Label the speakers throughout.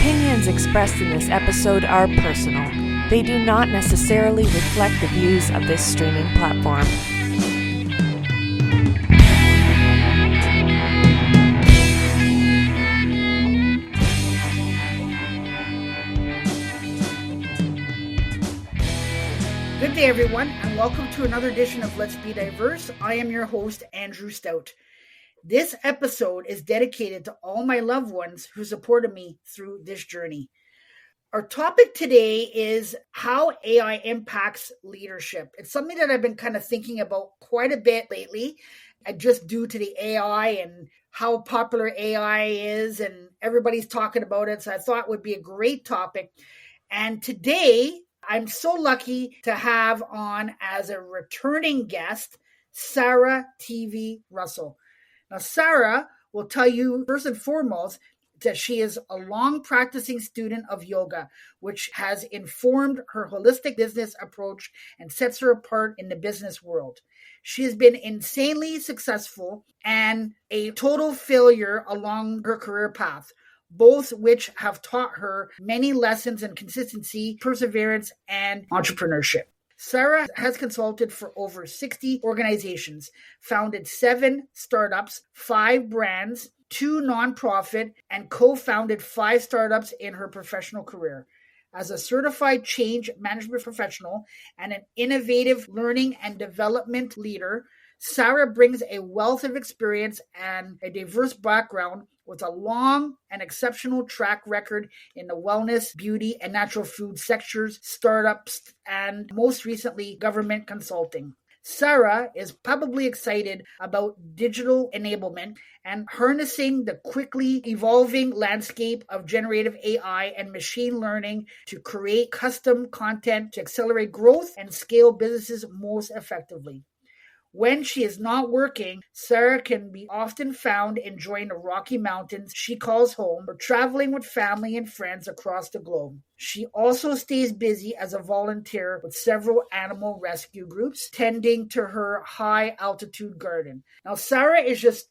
Speaker 1: opinions expressed in this episode are personal. They do not necessarily reflect the views of this streaming platform.
Speaker 2: Good day, everyone, and welcome to another edition of Let's Be Diverse. I am your host, Andrew Stout. This episode is dedicated to all my loved ones who supported me through this journey. Our topic today is how AI impacts leadership. It's something that I've been kind of thinking about quite a bit lately, just due to the AI and how popular AI is, and everybody's talking about it. So I thought it would be a great topic. And today, I'm so lucky to have on as a returning guest, Sarah TV Russell. Now, Sarah will tell you first and foremost that she is a long practicing student of yoga, which has informed her holistic business approach and sets her apart in the business world. She has been insanely successful and a total failure along her career path, both which have taught her many lessons in consistency, perseverance, and entrepreneurship. Sarah has consulted for over 60 organizations, founded 7 startups, 5 brands, 2 nonprofit, and co-founded 5 startups in her professional career. As a certified change management professional and an innovative learning and development leader, Sarah brings a wealth of experience and a diverse background with a long and exceptional track record in the wellness, beauty, and natural food sectors, startups, and most recently, government consulting. Sarah is probably excited about digital enablement and harnessing the quickly evolving landscape of generative AI and machine learning to create custom content to accelerate growth and scale businesses most effectively. When she is not working, Sarah can be often found enjoying the Rocky Mountains she calls home or traveling with family and friends across the globe. She also stays busy as a volunteer with several animal rescue groups, tending to her high altitude garden. Now, Sarah is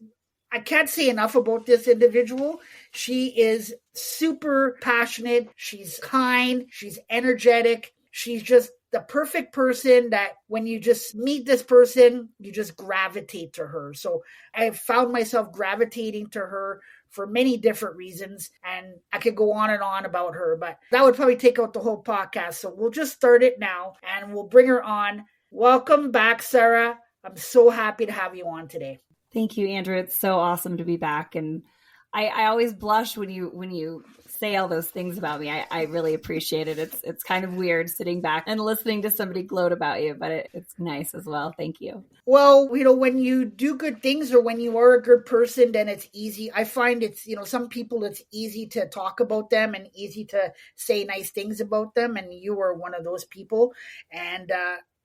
Speaker 2: I can't say enough about this individual. She is super passionate. She's kind. She's energetic. She's just the perfect person that when you just meet this person, you just gravitate to her. So I found myself gravitating to her for many different reasons, and I could go on and on about her, but that would probably take out the whole podcast. So we'll just start it now and we'll bring her on. Welcome back, Sarah. I'm so happy to have you on today.
Speaker 3: Thank you, Andrew. It's so awesome to be back. And I always blush when you say all those things about me. I really appreciate it. It's kind of weird sitting back and listening to somebody gloat about you, but it's nice as well. Thank you.
Speaker 2: Well, when you do good things or when you are a good person, then it's easy. I find it's, some people, it's easy to talk about them and easy to say nice things about them. And you are one of those people. And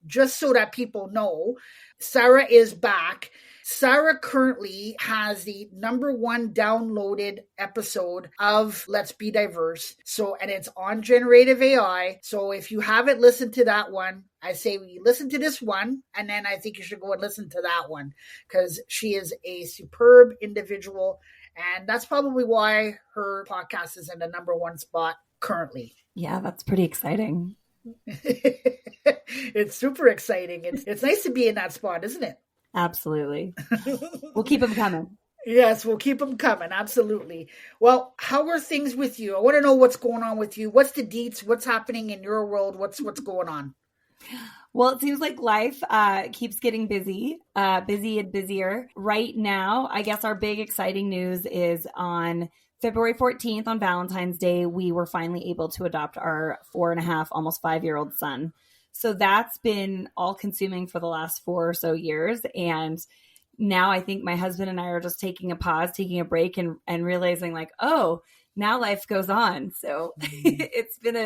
Speaker 2: just so that people know, Sarah is back. Sarah currently has the #1 downloaded episode of Let's Be Diverse. And it's on generative AI. So if you haven't listened to that one, I say you listen to this one, and then I think you should go and listen to that one because she is a superb individual. And that's probably why her podcast is in the #1 spot currently.
Speaker 3: Yeah, that's pretty exciting.
Speaker 2: It's super exciting. It's nice to be in that spot, isn't it?
Speaker 3: Absolutely. We'll keep them coming.
Speaker 2: Yes, we'll keep them coming. Absolutely. Well, how are things with you? I want to know what's going on with you. What's the deets? What's happening in your world? What's going on?
Speaker 3: Well, it seems like life keeps getting busy and busier. Right now, I guess our big exciting news is on February 14th on Valentine's Day, we were finally able to adopt our 4.5, almost 5-year-old son. So that's been all consuming for the last 4 or so years. And now I think my husband and I are just taking a pause, taking a break and realizing like, oh, now life goes on. So it's been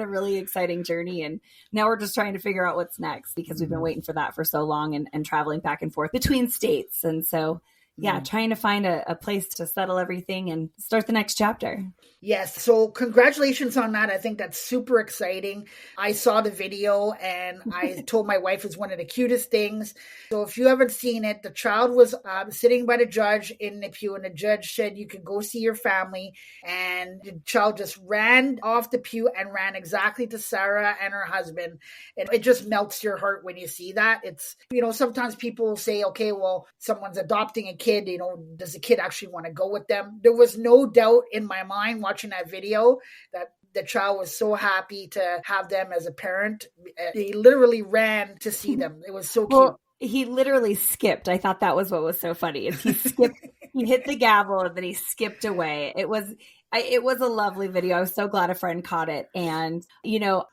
Speaker 3: a really exciting journey. And now we're just trying to figure out what's next because we've been waiting for that for so long and traveling back and forth between states. And so yeah, trying to find a place to settle everything and start the next chapter.
Speaker 2: Yes. So congratulations on that. I think that's super exciting. I saw the video and I told my wife it was one of the cutest things. So if you haven't seen it, the child was sitting by the judge in the pew, and the judge said, you can go see your family. And the child just ran off the pew and ran exactly to Sarah and her husband. And it just melts your heart when you see that. It's, sometimes people say, okay, well, someone's adopting a kid, does the kid actually want to go with them? There was no doubt in my mind watching that video that the child was so happy to have them as a parent. He literally ran to see them. It was so cute.
Speaker 3: He literally skipped. I thought that was what was so funny. Is he skipped? He hit the gavel and then he skipped away. It was a lovely video. I was so glad a friend caught it. And,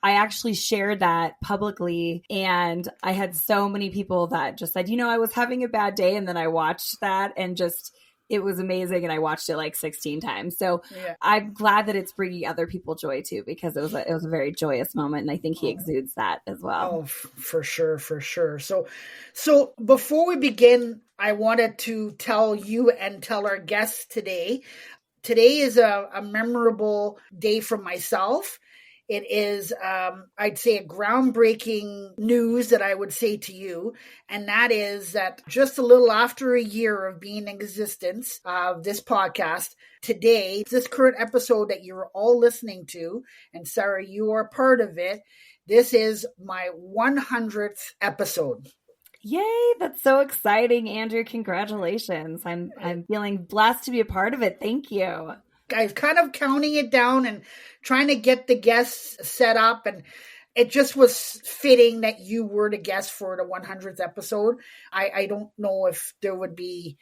Speaker 3: I actually shared that publicly, and I had so many people that just said, I was having a bad day. And then I watched that and just, it was amazing. And I watched it like 16 times. So yeah. I'm glad that it's bringing other people joy too, because it was a very joyous moment. And I think he exudes that as well.
Speaker 2: Oh, for sure. For sure. So before we begin, I wanted to tell you and tell our guests today is a memorable day for myself. It is, I'd say, a groundbreaking news that I would say to you. And that is that just a little after a year of being in existence of this podcast, today, this current episode that you're all listening to, and Sarah, you are part of it, this is my 100th episode.
Speaker 3: Yay, that's so exciting, Andrew. Congratulations. I'm feeling blessed to be a part of it. Thank you.
Speaker 2: I was kind of counting it down and trying to get the guests set up, and it just was fitting that you were the guest for the 100th episode. I don't know if there would be,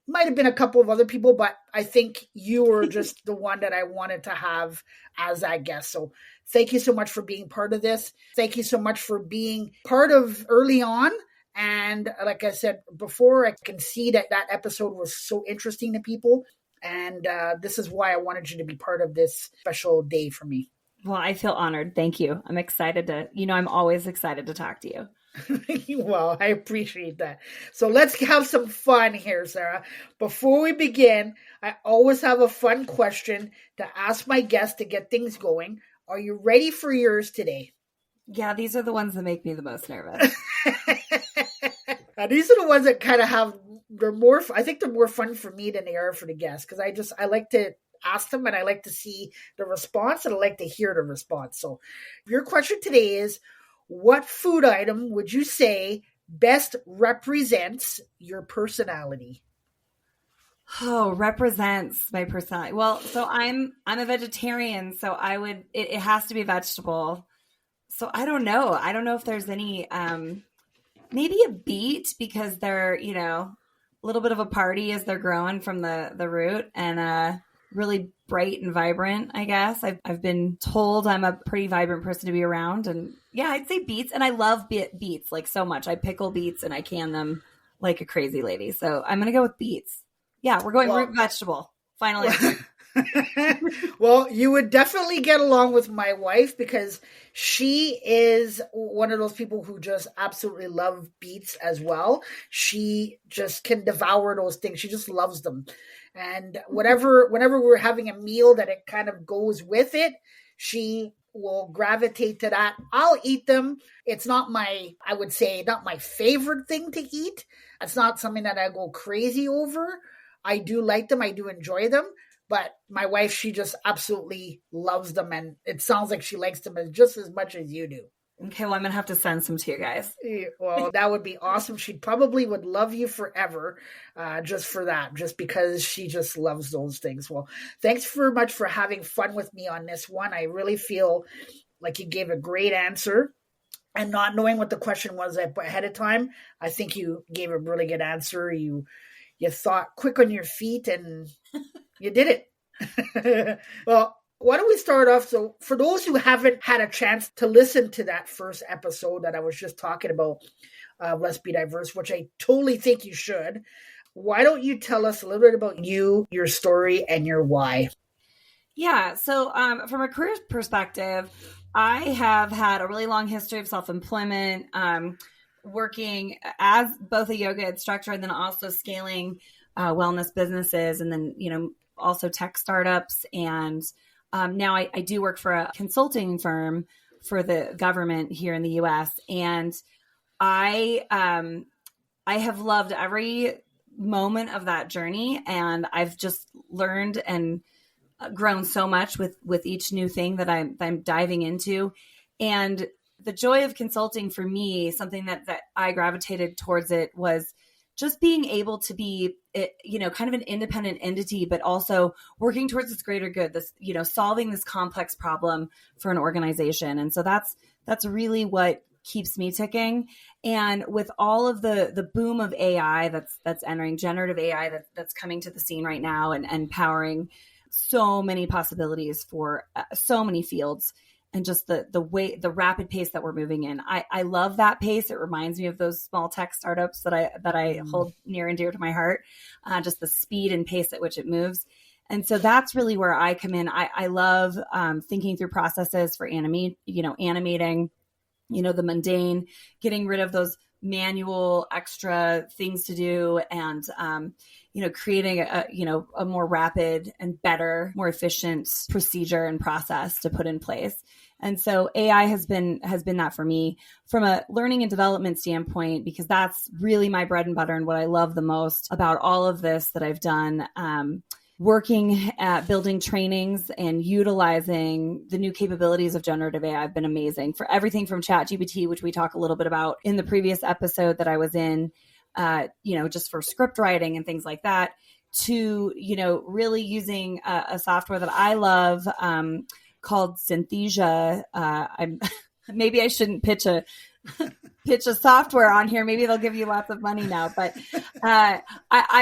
Speaker 2: might have been a couple of other people, but I think you were just the one that I wanted to have as that guest. So thank you so much for being part of this. Thank you so much for being part of early on. And like I said before, I can see that episode was so interesting to people. And this is why I wanted you to be part of this special day for me.
Speaker 3: Well, I feel honored. Thank you. I'm excited I'm always excited to talk to you.
Speaker 2: Well, I appreciate that. So let's have some fun here, Sarah. Before we begin, I always have a fun question to ask my guests to get things going. Are you ready for yours today?
Speaker 3: Yeah, these are the ones that make me the most nervous.
Speaker 2: These are the ones that kind of I think they're more fun for me than they are for the guests, because I like to ask them and I like to see the response and I like to hear the response. So your question today is, what food item would you say best represents your personality?
Speaker 3: Oh, represents my personality. Well, so I'm a vegetarian, so it has to be vegetable. So I don't know. I don't know if there's any, maybe a beet, because they're, a little bit of a party as they're growing from the root, and really bright and vibrant, I guess. I've been told I'm a pretty vibrant person to be around, and yeah, I'd say beets. And I love beets like so much. I pickle beets and I can them like a crazy lady. So I'm going to go with beets. Yeah, we're going root vegetable. Finally.
Speaker 2: Well, you would definitely get along with my wife, because she is one of those people who just absolutely love beets as well. She just can devour those things. She just loves them. And whenever we're having a meal that it kind of goes with it, she will gravitate to that. I'll eat them. It's not I would say, not my favorite thing to eat. It's not something that I go crazy over. I do like them. I do enjoy them. But my wife, she just absolutely loves them. And it sounds like she likes them just as much as you do.
Speaker 3: Okay, well, I'm going to have to send some to you guys.
Speaker 2: Well, that would be awesome. She probably would love you forever just for that, just because she just loves those things. Well, thanks very much for having fun with me on this one. I really feel like you gave a great answer. And not knowing what the question was ahead of time, I think you gave a really good answer. You thought quick on your feet and you did it. Well, why don't we start off? So for those who haven't had a chance to listen to that first episode that I was just talking about, Let's Be Diverse, which I totally think you should, why don't you tell us a little bit about you, your story, and your why?
Speaker 3: Yeah. So from a career perspective, I have had a really long history of self-employment. working as both a yoga instructor and then also scaling wellness businesses, and then, also tech startups. And now I do work for a consulting firm for the government here in the US. And I have loved every moment of that journey. And I've just learned and grown so much with each new thing that I'm diving into. And the joy of consulting for me, something that I gravitated towards it, was just being able to be, kind of an independent entity, but also working towards this greater good, this, solving this complex problem for an organization. And so that's really what keeps me ticking. And with all of the boom of AI that's entering, generative AI that's coming to the scene right now and powering so many possibilities for so many fields, and just the rapid pace that we're moving in. I love that pace. It reminds me of those small tech startups that I hold near and dear to my heart, just the speed and pace at which it moves. And so that's really where I come in. I love thinking through processes for animating, the mundane, getting rid of those extra things to do, and creating a more rapid and better, more efficient procedure and process to put in place. And so AI has been that for me from a learning and development standpoint, because that's really my bread and butter and what I love the most about all of this that I've done. Working at building trainings and utilizing the new capabilities of generative AI have been amazing, for everything from ChatGPT, which we talk a little bit about in the previous episode that I was in, just for script writing and things like that, to, really using a software that I love called Synthesia. Maybe I shouldn't pitch a software on here. Maybe they'll give you lots of money now, but I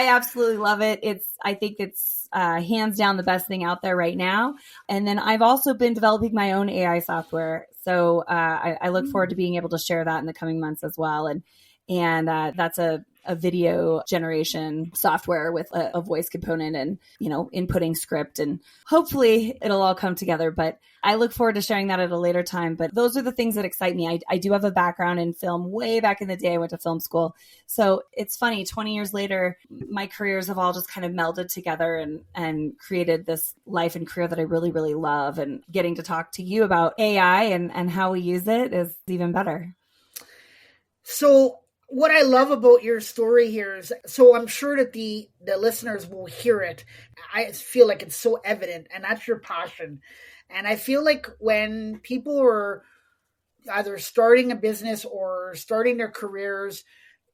Speaker 3: absolutely love it. I think it's hands down the best thing out there right now. And then I've also been developing my own AI software. So I look forward to being able to share that in the coming months as well. And that's a video generation software with a voice component and, inputting script, and hopefully it'll all come together. But I look forward to sharing that at a later time. But those are the things that excite me. I do have a background in film. Way back in the day, I went to film school. So it's funny, 20 years later, my careers have all just kind of melded together and created this life and career that I really, really love. And getting to talk to you about AI and how we use it is even better.
Speaker 2: So what I love about your story here is, so I'm sure that the listeners will hear it. I feel like it's so evident, and that's your passion. And I feel like when people are either starting a business or starting their careers,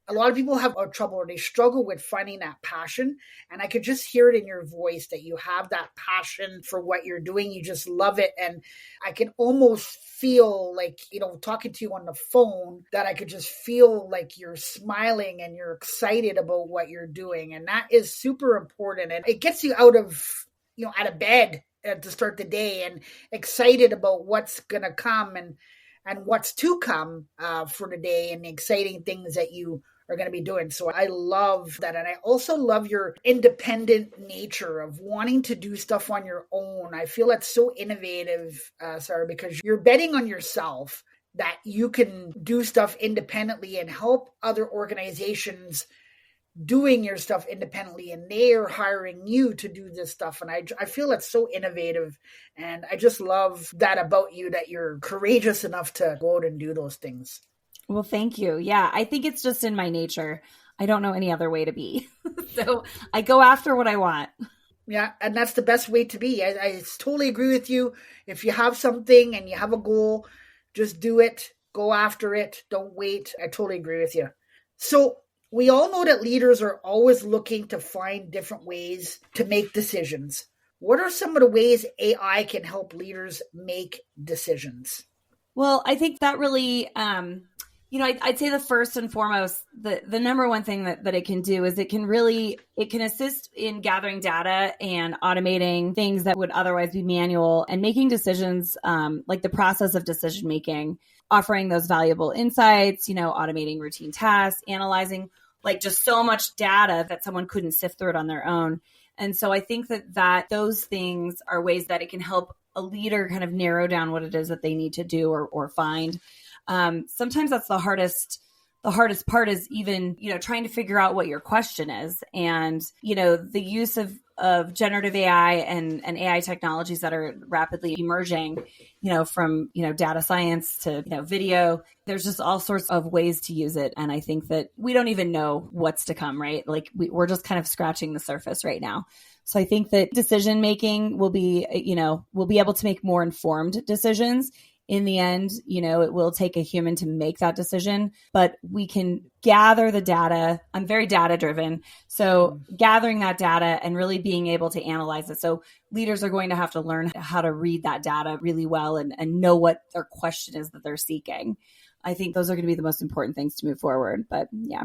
Speaker 2: a lot of people have trouble, or they struggle with finding that passion. And I could just hear it in your voice that you have that passion for what you're doing. You just love it. And I can almost feel like, talking to you on the phone, that I could just feel like you're smiling and you're excited about what you're doing. And that is super important. And it gets you out of bed to start the day, and excited about what's going to come and what's to come for the day, and the exciting things that you are going to be doing. So I love that. And I also love your independent nature of wanting to do stuff on your own. I feel that's so innovative, Sarah, because you're betting on yourself that you can do stuff independently and help other organizations doing your stuff independently, and they're hiring you to do this stuff. And I feel it's so innovative, and I just love that about you, that you're courageous enough to go out and do those things.
Speaker 3: Well, thank you. Yeah, I think it's just in my nature. I don't know any other way to be. So I go after what I want.
Speaker 2: Yeah, and that's the best way to be. I totally agree with you. If you have something and you have a goal, just do it. Go after it. Don't wait. I totally agree with you. So we all know that leaders are always looking to find different ways to make decisions. What are some of the ways AI can help leaders make decisions?
Speaker 3: Well, I think that really, I'd say the first and foremost, the number one thing that it can do is it can assist in gathering data and automating things that would otherwise be manual, and making decisions, like the process of decision making, offering those valuable insights, automating routine tasks, analyzing like just so much data that someone couldn't sift through it on their own. And so I think that those things are ways that it can help a leader kind of narrow down what it is that they need to do or find. Sometimes that's the hardest the hardest part is even, trying to figure out what your question is. And, the use of generative AI and AI technologies that are rapidly emerging, from, data science to, video, there's just all sorts of ways to use it. And I think that we don't even know what's to come, right? Like we're just kind of scratching the surface right now. So I think that decision making will be, we'll be able to make more informed decisions. In the end, it will take a human to make that decision, but we can gather the data. I'm very data driven. So gathering that data and really being able to analyze it. So leaders are going to have to learn how to read that data really well and know what their question is that they're seeking. I think those are going to be the most important things to move forward. But yeah.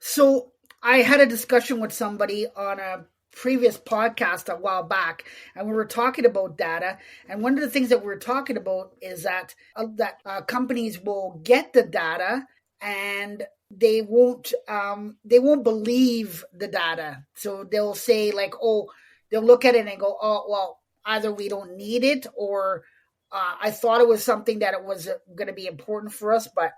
Speaker 2: So I had a discussion with somebody on a previous podcast a while back, and we were talking about data. And one of the things that we were talking about is that companies will get the data and they won't believe the data. So they'll say like, they'll look at it and go, oh, well, either we don't need it, or I thought it was something that it was going to be important for us, but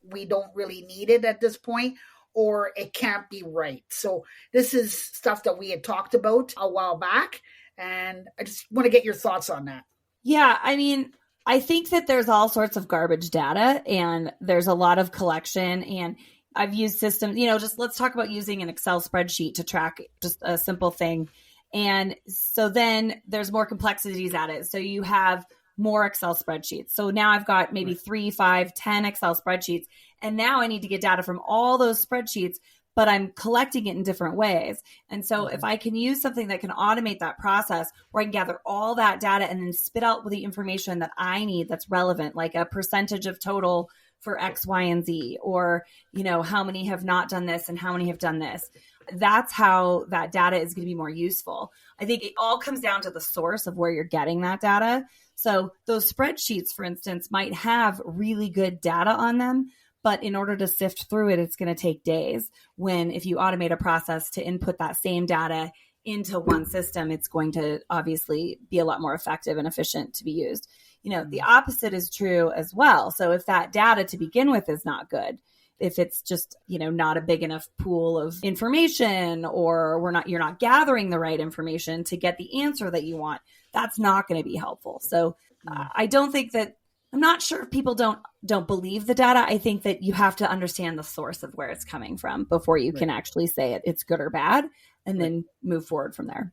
Speaker 2: we don't really need it at this point, or it can't be right. So this is stuff that we had talked about a while back, and I just want to get your thoughts on that.
Speaker 3: Yeah, I mean, I think that there's all sorts of garbage data, and there's a lot of collection, and I've used systems, just let's talk about using an Excel spreadsheet to track just a simple thing. And so then there's more complexities at it. So you have more Excel spreadsheets. So now I've got maybe 3, 5, 10 Excel spreadsheets. And now I need to get data from all those spreadsheets, but I'm collecting it in different ways. And so if I can use something that can automate that process where I can gather all that data and then spit out the information that I need that's relevant, like a percentage of total for X, Y, and Z, or, how many have not done this and how many have done this. That's how that data is going to be more useful. I think it all comes down to the source of where you're getting that data. So those spreadsheets, for instance, might have really good data on them, but in order to sift through it, it's going to take days. When if you automate a process to input that same data into one system, it's going to obviously be a lot more effective and efficient to be used. The opposite is true as well. So if that data to begin with is not good, if it's just, not a big enough pool of information, or you're not gathering the right information to get the answer that you want, that's not going to be helpful. So I don't think that, I'm not sure if people don't believe the data. I think that you have to understand the source of where it's coming from before you can actually say it's good or bad, and then move forward from there.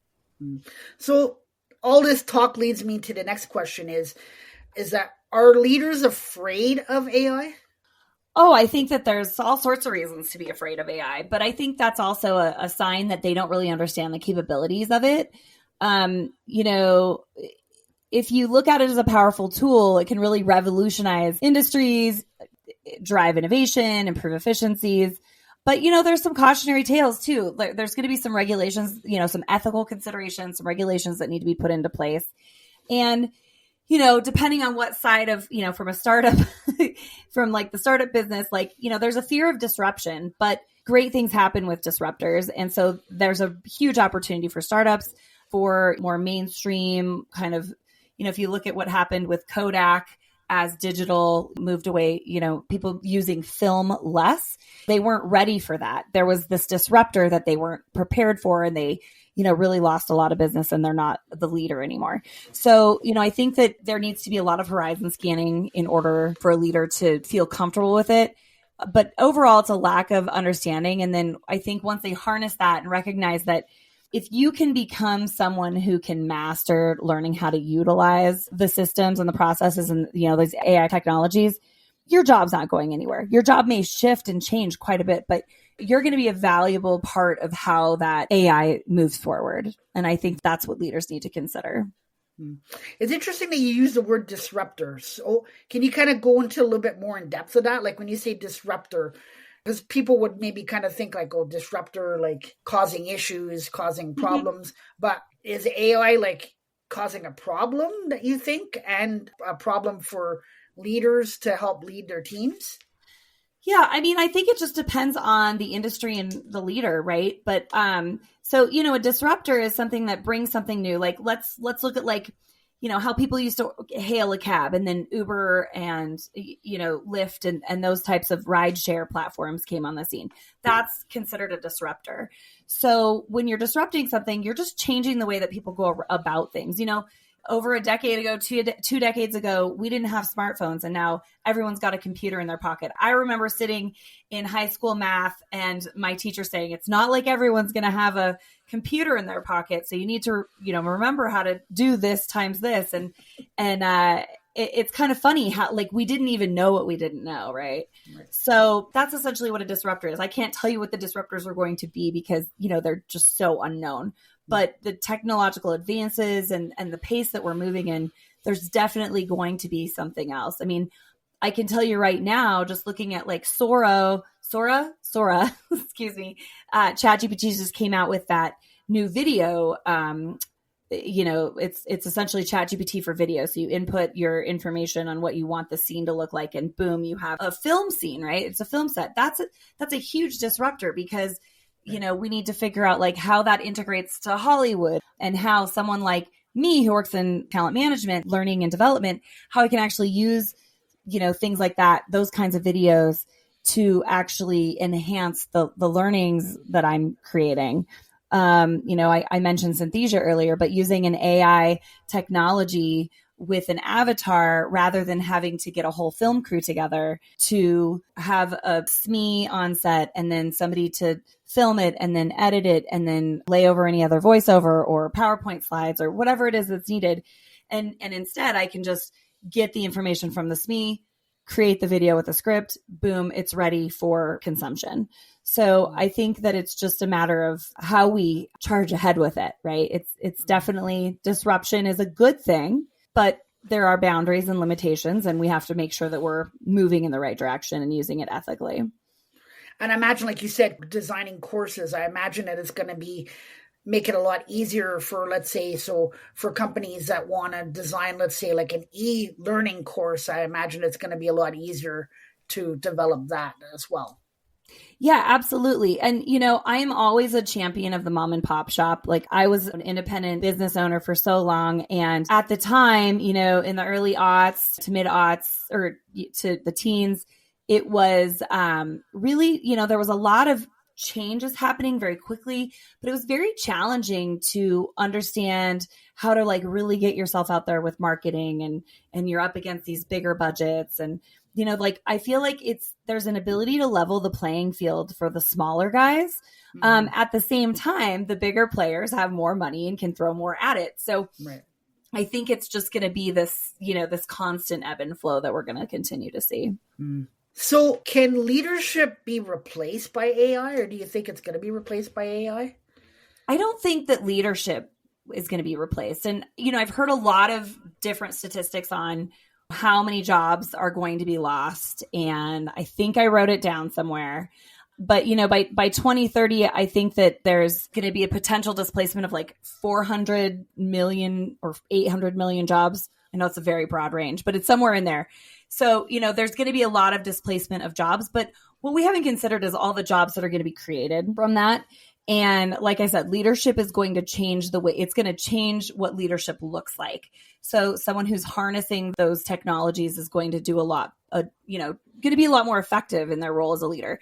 Speaker 2: So all this talk leads me to the next question is that, are leaders afraid of AI?
Speaker 3: Oh, I think that there's all sorts of reasons to be afraid of AI, but I think that's also a sign that they don't really understand the capabilities of it. If you look at it as a powerful tool, it can really revolutionize industries, drive innovation, improve efficiencies. But, there's some cautionary tales too. There's going to be some regulations, some ethical considerations, some regulations that need to be put into place. And, depending on what side of, from a startup, from like the startup business, there's a fear of disruption, but great things happen with disruptors. And so there's a huge opportunity for startups, for more mainstream kind of, if you look at what happened with Kodak as digital moved away, people using film less, they weren't ready for that. There was this disruptor that they weren't prepared for, and they, really lost a lot of business, and they're not the leader anymore. So, I think that there needs to be a lot of horizon scanning in order for a leader to feel comfortable with it. But overall, it's a lack of understanding. And then I think once they harness that and recognize that if you can become someone who can master learning how to utilize the systems and the processes and, those AI technologies, your job's not going anywhere. Your job may shift and change quite a bit, but you're going to be a valuable part of how that AI moves forward. And I think that's what leaders need to consider.
Speaker 2: It's interesting that you use the word disruptor. So can you kind of go into a little bit more in depth of that? Like when you say disruptor, because people would maybe kind of think like, disruptor, like causing issues, causing problems. But is AI like causing a problem that you think, and a problem for leaders to help lead their teams?
Speaker 3: Yeah, I mean, I think it just depends on the industry and the leader, right? But so, a disruptor is something that brings something new. Like let's look at how people used to hail a cab, and then Uber and, Lyft and those types of rideshare platforms came on the scene. That's considered a disruptor. So when you're disrupting something, you're just changing the way that people go about things. Over a decade ago, two decades ago, we didn't have smartphones, and now everyone's got a computer in their pocket. I remember sitting in high school math and my teacher saying, it's not like everyone's going to have a computer in their pocket. So you need to, remember how to do this times this. And it's kind of funny how, like, we didn't even know what we didn't know. Right. So that's essentially what a disruptor is. I can't tell you what the disruptors are going to be because, they're just so unknown. But the technological advances and the pace that we're moving in, there's definitely going to be something else. I mean, I can tell you right now, just looking at like Sora, excuse me, ChatGPT just came out with that new video. It's essentially ChatGPT for video. So you input your information on what you want the scene to look like, and boom, you have a film scene, right? It's a film set. That's a huge disruptor because we need to figure out like how that integrates to Hollywood, and how someone like me who works in talent management, learning and development, how I can actually use, things like that, those kinds of videos to actually enhance the learnings that I'm creating. I mentioned Synthesia earlier, but using an AI technology with an avatar rather than having to get a whole film crew together to have a SME on set and then somebody to film it and then edit it and then lay over any other voiceover or PowerPoint slides or whatever it is that's needed. And instead I can just get the information from the SME, create the video with a script, boom, it's ready for consumption. So I think that it's just a matter of how we charge ahead with it, right? It's definitely, disruption is a good thing, but there are boundaries and limitations, and we have to make sure that we're moving in the right direction and using it ethically.
Speaker 2: And I imagine, like you said, designing courses, I imagine that it's going to make it a lot easier for, let's say, so for companies that want to design, let's say, like an e-learning course, I imagine it's going to be a lot easier to develop that as well.
Speaker 3: Yeah, absolutely. And, I am always a champion of the mom and pop shop. Like, I was an independent business owner for so long. And at the time, in the early aughts to mid aughts or to the teens, it was really, there was a lot of changes happening very quickly, but it was very challenging to understand how to like really get yourself out there with marketing, and you're up against these bigger budgets. And I feel like there's an ability to level the playing field for the smaller guys. Mm-hmm. At the same time, the bigger players have more money and can throw more at it. So right. I think it's just going to be this, this constant ebb and flow that we're going to continue to see.
Speaker 2: Mm. So can leadership be replaced by AI, or do you think it's going to be replaced by AI?
Speaker 3: I don't think that leadership is going to be replaced. And, I've heard a lot of different statistics on how many jobs are going to be lost. And I think I wrote it down somewhere. But, by 2030, I think that there's going to be a potential displacement of like 400 million or 800 million jobs. I know it's a very broad range, but it's somewhere in there. So, there's going to be a lot of displacement of jobs. But what we haven't considered is all the jobs that are going to be created from that. And like I said, leadership is going to change it's going to change what leadership looks like. So someone who's harnessing those technologies is going to do going to be a lot more effective in their role as a leader.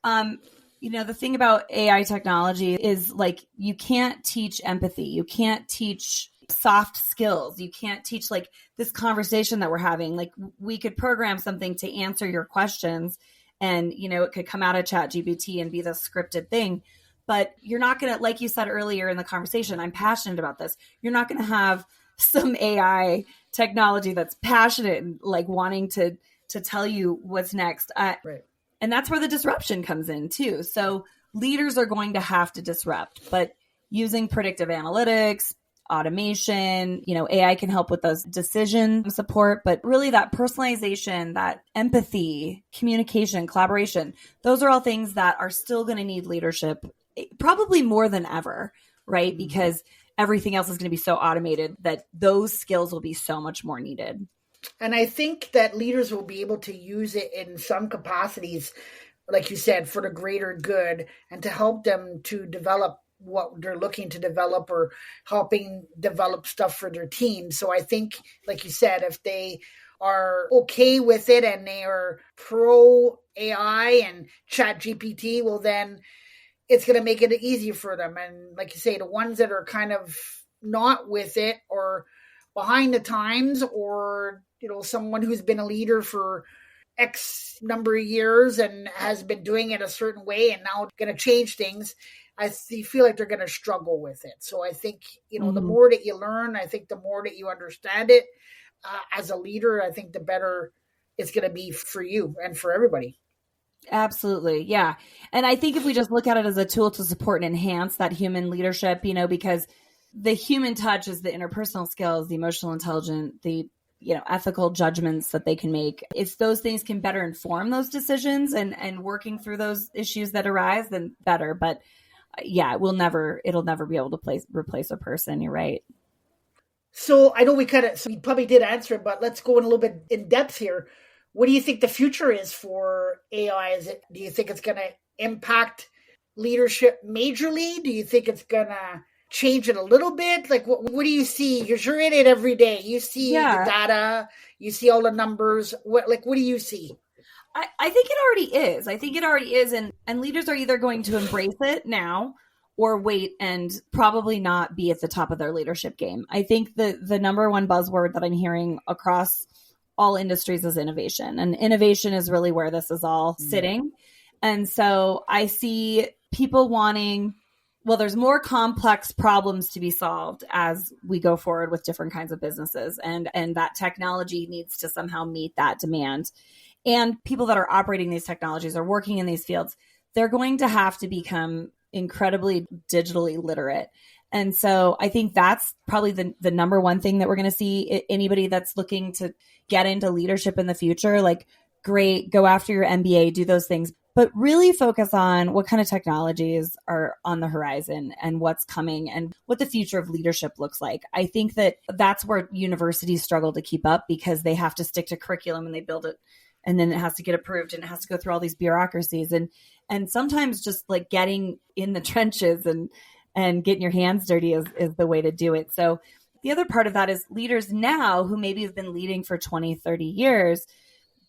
Speaker 3: The thing about AI technology is like, you can't teach empathy. You can't teach soft skills. You can't teach like this conversation that we're having. Like, we could program something to answer your questions and, it could come out of ChatGPT and be the scripted thing. But you're not going to, like you said earlier in the conversation, I'm passionate about this. You're not going to have some AI technology that's passionate and like wanting to tell you what's next.
Speaker 2: Right.
Speaker 3: And that's where the disruption comes in too. So leaders are going to have to disrupt, but using predictive analytics, automation, AI can help with those decision support, but really that personalization, that empathy, communication, collaboration, those are all things that are still going to need leadership, probably more than ever, right? Mm-hmm. Because everything else is going to be so automated that those skills will be so much more needed.
Speaker 2: And I think that leaders will be able to use it in some capacities, like you said, for the greater good and to help them to develop what they're looking to develop or helping develop stuff for their team. So I think, like you said, if they are okay with it and they are pro AI and Chat GPT, well, then it's going to make it easier for them. And like you say, the ones that are kind of not with it or behind the times, or, someone who's been a leader for X number of years and has been doing it a certain way and now going to change things, I feel like they're going to struggle with it. So I think, the more that you learn, I think the more that you understand it as a leader, I think the better it's going to be for you and for everybody.
Speaker 3: Absolutely. Yeah. And I think if we just look at it as a tool to support and enhance that human leadership, because the human touch is the interpersonal skills, the emotional intelligence, the ethical judgments that they can make. If those things can better inform those decisions and working through those issues that arise, then better. But yeah, it'll never be able to replace a person. You're right.
Speaker 2: So I know we probably did answer it, but let's go in a little bit in depth here. What do you think the future is for AI? Do you think it's going to impact leadership majorly? Do you think it's going to change it a little bit? Like, what do you see? Because you're in it every day. You see the data, you see all the numbers. What do you see?
Speaker 3: I think it already is. And leaders are either going to embrace it now or wait and probably not be at the top of their leadership game. I think the number one buzzword that I'm hearing across all industries is innovation. And innovation is really where this is all sitting. And so I see people wanting, there's more complex problems to be solved as we go forward with different kinds of businesses. And that technology needs to somehow meet that demand. And people that are operating these technologies or working in these fields, they're going to have to become incredibly digitally literate. And so I think that's probably the number one thing that we're going to see. Anybody that's looking to get into leadership in the future, like, great, go after your MBA, do those things, but really focus on what kind of technologies are on the horizon and what's coming and what the future of leadership looks like. I think that's where universities struggle to keep up because they have to stick to curriculum and they build it, and then it has to get approved and it has to go through all these bureaucracies. And sometimes just like getting in the trenches and getting your hands dirty is the way to do it. So the other part of that is leaders now who maybe have been leading for 20, 30 years,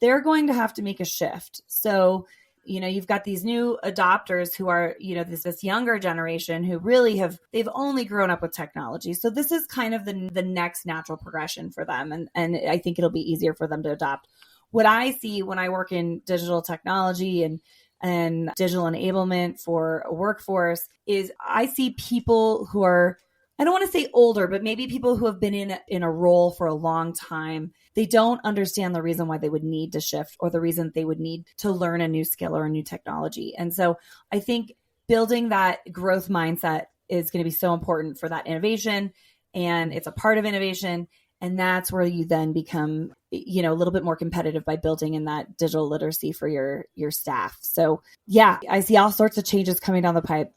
Speaker 3: they're going to have to make a shift. So, you've got these new adopters who are, this younger generation who really they've only grown up with technology. So this is kind of the next natural progression for them. And I think it'll be easier for them to adopt. What I see when I work in digital technology and digital enablement for a workforce is I see people who are, I don't want to say older, but maybe people who have been in a role for a long time. They don't understand the reason why they would need to shift or the reason they would need to learn a new skill or a new technology. And so I think building that growth mindset is going to be so important for that innovation, and it's a part of innovation. And that's where you then become, a little bit more competitive by building in that digital literacy for your staff. So yeah, I see all sorts of changes coming down the pipe.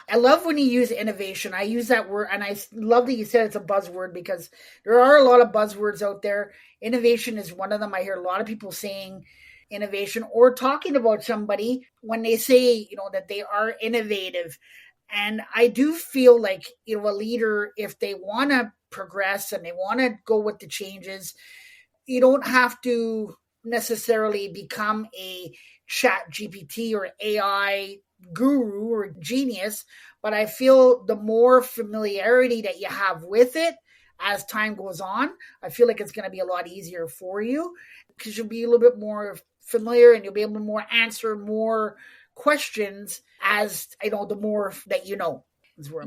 Speaker 2: I love when you use innovation. I use that word, and I love that you said it's a buzzword because there are a lot of buzzwords out there. Innovation is one of them. I hear a lot of people saying innovation or talking about somebody when they say, that they are innovative. And I do feel like, a leader, if they want to progress and they want to go with the changes, you don't have to necessarily become a Chat GPT or AI guru or genius, but I feel the more familiarity that you have with it as time goes on, I feel like it's going to be a lot easier for you because you'll be a little bit more familiar and you'll be able to more answer more questions as the more that you know.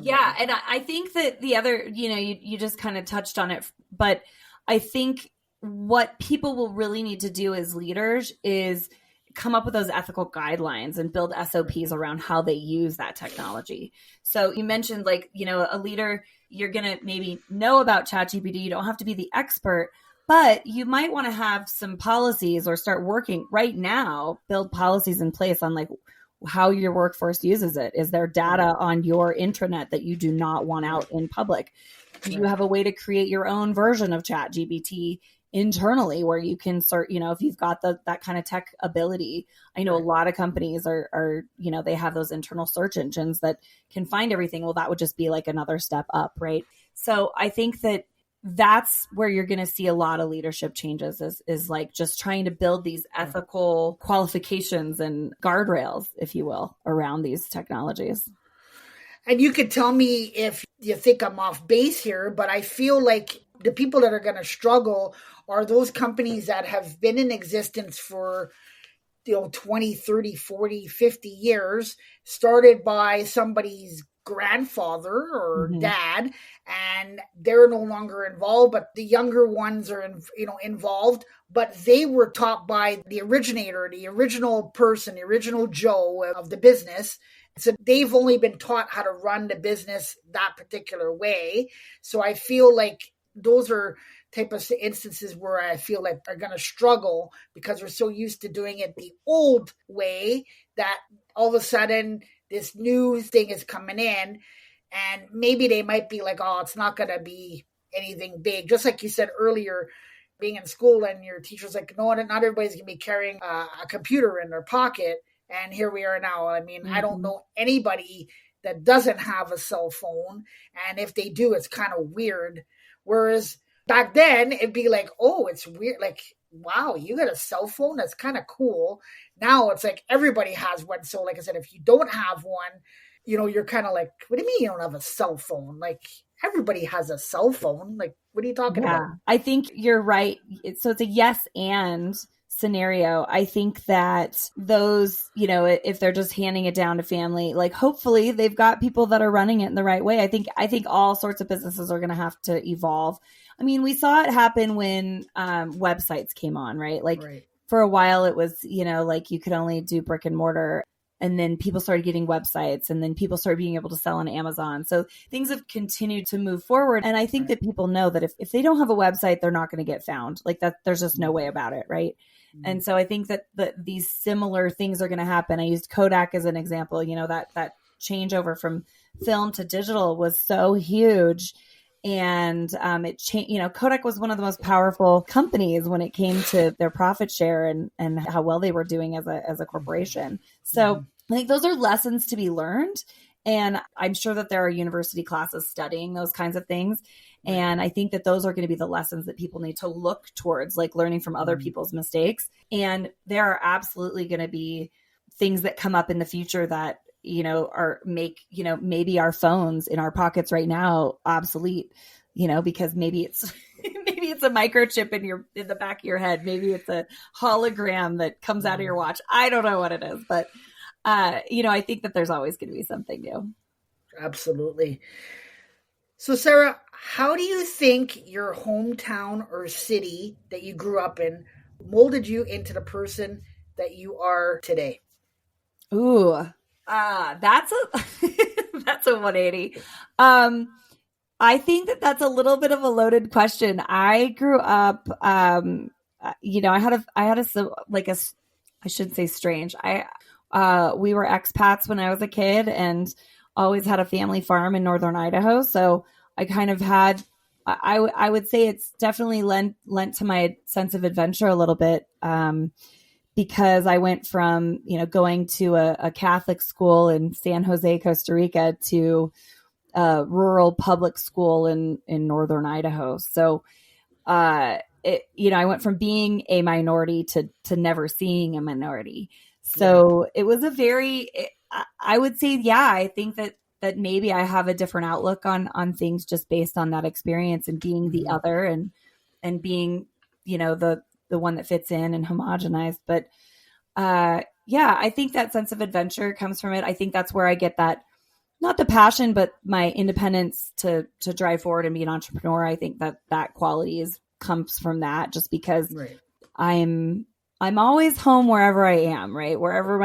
Speaker 3: Yeah. And I think that the other, you just kind of touched on it, but I think what people will really need to do as leaders is come up with those ethical guidelines and build SOPs around how they use that technology. So you mentioned a leader, you're going to maybe know about ChatGPT. You don't have to be the expert, but you might want to have some policies or start working right now, build policies in place on how your workforce uses it. Is there data on your intranet that you do not want out in public? Do you have a way to create your own version of ChatGPT internally where you can sort, if you've got that kind of tech ability. I know a lot of companies are, they have those internal search engines that can find everything. Well, that would just be like another step up, right? So I think that's where you're going to see a lot of leadership changes is like just trying to build these ethical qualifications and guardrails, if you will, around these technologies.
Speaker 2: And you could tell me if you think I'm off base here, but I feel like the people that are going to struggle are those companies that have been in existence for 20, 30, 40, 50 years, started by somebody's grandfather or dad, and they're no longer involved, but the younger ones are involved, but they were taught by the originator, the original person, the original Joe of the business. So they've only been taught how to run the business that particular way. So I feel like those are type of instances where I feel like are going to struggle because we're so used to doing it the old way that all of a sudden this new thing is coming in, and maybe they might be like, oh, it's not going to be anything big. Just like you said earlier, being in school and your teacher's like, no, not everybody's going to be carrying a computer in their pocket. And here we are now. I mean, I don't know anybody that doesn't have a cell phone. And if they do, it's kind of weird. Whereas back then it'd be like, oh, it's weird. Like, wow, you got a cell phone? That's kind of cool. Now it's like everybody has one. So like I said, if you don't have one, you're kind of like, what do you mean you don't have a cell phone? Like everybody has a cell phone. Like, what are you talking about?
Speaker 3: I think you're right. So it's a yes and scenario. I think that those, if they're just handing it down to family, like hopefully they've got people that are running it in the right way. I think all sorts of businesses are going to have to evolve. I mean, we saw it happen when websites came on, right? Like for a while it was, like you could only do brick and mortar, and then people started getting websites, and then people started being able to sell on Amazon. So things have continued to move forward. And I think that people know that if they don't have a website, they're not going to get found. Like that, there's just no way about it, right? And so I think that these similar things are going to happen. I used Kodak as an example. That changeover from film to digital was so huge. And it changed, Kodak was one of the most powerful companies when it came to their profit share and how well they were doing as a corporation. So I think those are lessons to be learned. And I'm sure that there are university classes studying those kinds of things. And I think that those are going to be the lessons that people need to look towards, like learning from other people's mistakes. And there are absolutely going to be things that come up in the future that, maybe our phones in our pockets right now obsolete, because maybe it's maybe it's a microchip in the back of your head. Maybe it's a hologram that comes out of your watch. I don't know what it is, but I think that there's always going to be something new.
Speaker 2: Absolutely. So Sarah, how do you think your hometown or city that you grew up in molded you into the person that you are today?
Speaker 3: Ooh, that's a that's a 180. I think that's a little bit of a loaded question. I grew up, I shouldn't say strange. We were expats when I was a kid and always had a family farm in northern Idaho. So I kind of had, I would say it's definitely lent to my sense of adventure a little bit, because I went from, going to a Catholic school in San Jose, Costa Rica to a rural public school in northern Idaho. So, I went from being a minority to never seeing a minority. So it was I would say, I think that maybe I have a different outlook on things just based on that experience and being the other and being, the one that fits in and homogenized. But I think that sense of adventure comes from it. I think that's where I get that, not the passion, but my independence to drive forward and be an entrepreneur. I think that quality comes from that, just because I'm always home wherever I am, right? Wherever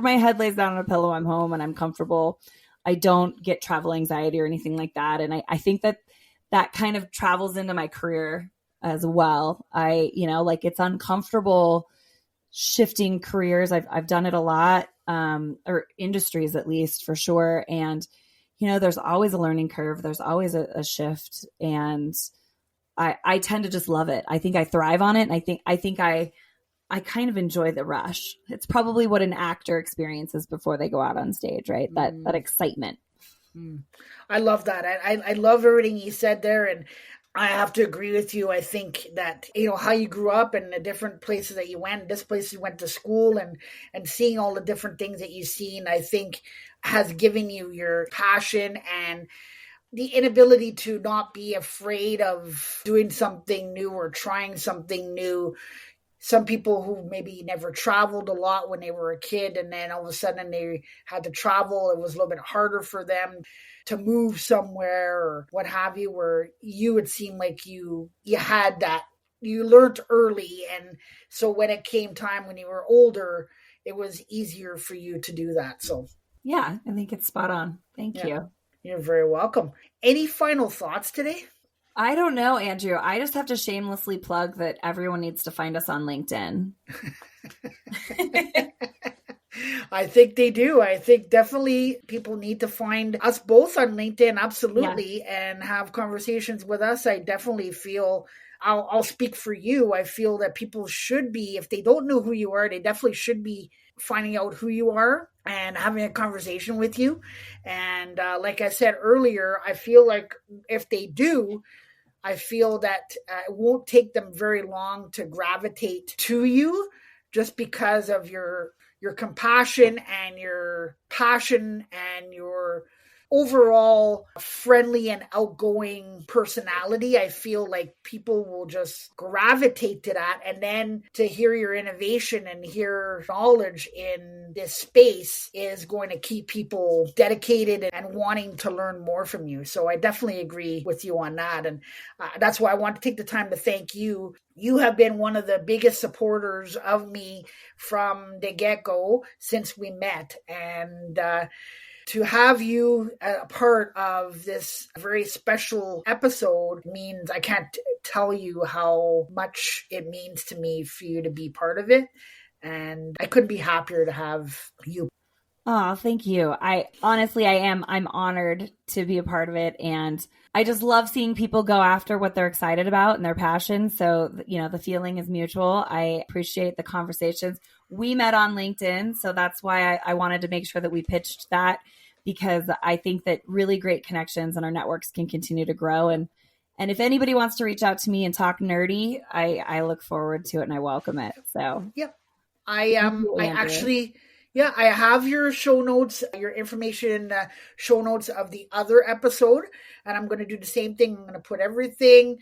Speaker 3: my head lays down on a pillow, I'm home and I'm comfortable. I don't get travel anxiety or anything like that. And I think that kind of travels into my career as well. It's uncomfortable shifting careers. I've done it a lot, or industries at least, for sure. And, there's always a learning curve. There's always a shift. And I tend to just love it. I think I thrive on it. And I think I kind of enjoy the rush. It's probably what an actor experiences before they go out on stage, right? That excitement.
Speaker 2: I love that. I love everything you said there. And I have to agree with you. I think that, how you grew up and the different places that you went, this place you went to school and seeing all the different things that you've seen, I think has given you your passion and the inability to not be afraid of doing something new or trying something new. Some people who maybe never traveled a lot when they were a kid, and then all of a sudden they had to travel. It was a little bit harder for them to move somewhere or what have you, where you would seem like you had that, you learned early. And so when it came time when you were older, it was easier for you to do that. So
Speaker 3: yeah, I think it's spot on. Thank you.
Speaker 2: You're very welcome. Any final thoughts today?
Speaker 3: I don't know, Andrew. I just have to shamelessly plug that everyone needs to find us on LinkedIn.
Speaker 2: I think they do. I think definitely people need to find us both on LinkedIn, absolutely, and have conversations with us. I definitely feel, I'll speak for you. I feel that people should be, if they don't know who you are, they definitely should be finding out who you are and having a conversation with you. And like I said earlier, I feel like if they do, I feel that it won't take them very long to gravitate to you just because of your compassion and your passion and your overall friendly and outgoing personality. I feel like people will just gravitate to that. And then to hear your innovation and hear knowledge in this space is going to keep people dedicated and wanting to learn more from you. So I definitely agree with you on that. And that's why I want to take the time to thank you. You have been one of the biggest supporters of me from the get-go since we met. And to have you a part of this very special episode means I can't tell you how much it means to me for you to be part of it. And I couldn't be happier to have you.
Speaker 3: Oh, thank you. I'm honored to be a part of it. And I just love seeing people go after what they're excited about and their passion. So, the feeling is mutual. I appreciate the conversations. We met on LinkedIn. So that's why I wanted to make sure that we pitched that, because I think that really great connections and our networks can continue to grow. And if anybody wants to reach out to me and talk nerdy, I look forward to it and I welcome it. So,
Speaker 2: yep. I have your show notes, your information, show notes of the other episode. And I'm going to do the same thing. I'm going to put everything,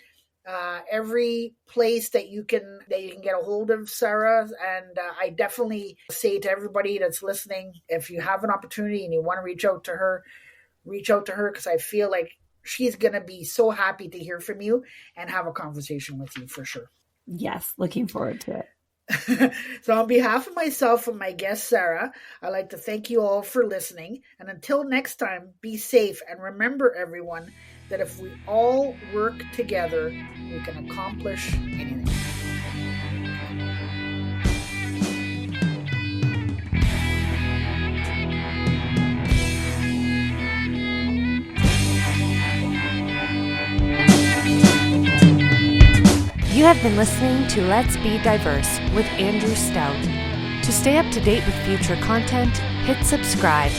Speaker 2: every place that you can get a hold of Sarah. And I definitely say to everybody that's listening, if you have an opportunity and you want to reach out to her, because I feel like she's going to be so happy to hear from you and have a conversation with you for sure.
Speaker 3: Yes, looking forward to it.
Speaker 2: So on behalf of myself and my guest, Sarah, I'd like to thank you all for listening. And until next time, be safe. And remember, everyone, that if we all work together, we can accomplish anything.
Speaker 1: You have been listening to Let's Be Diverse with Andrew Stout. To stay up to date with future content, hit subscribe.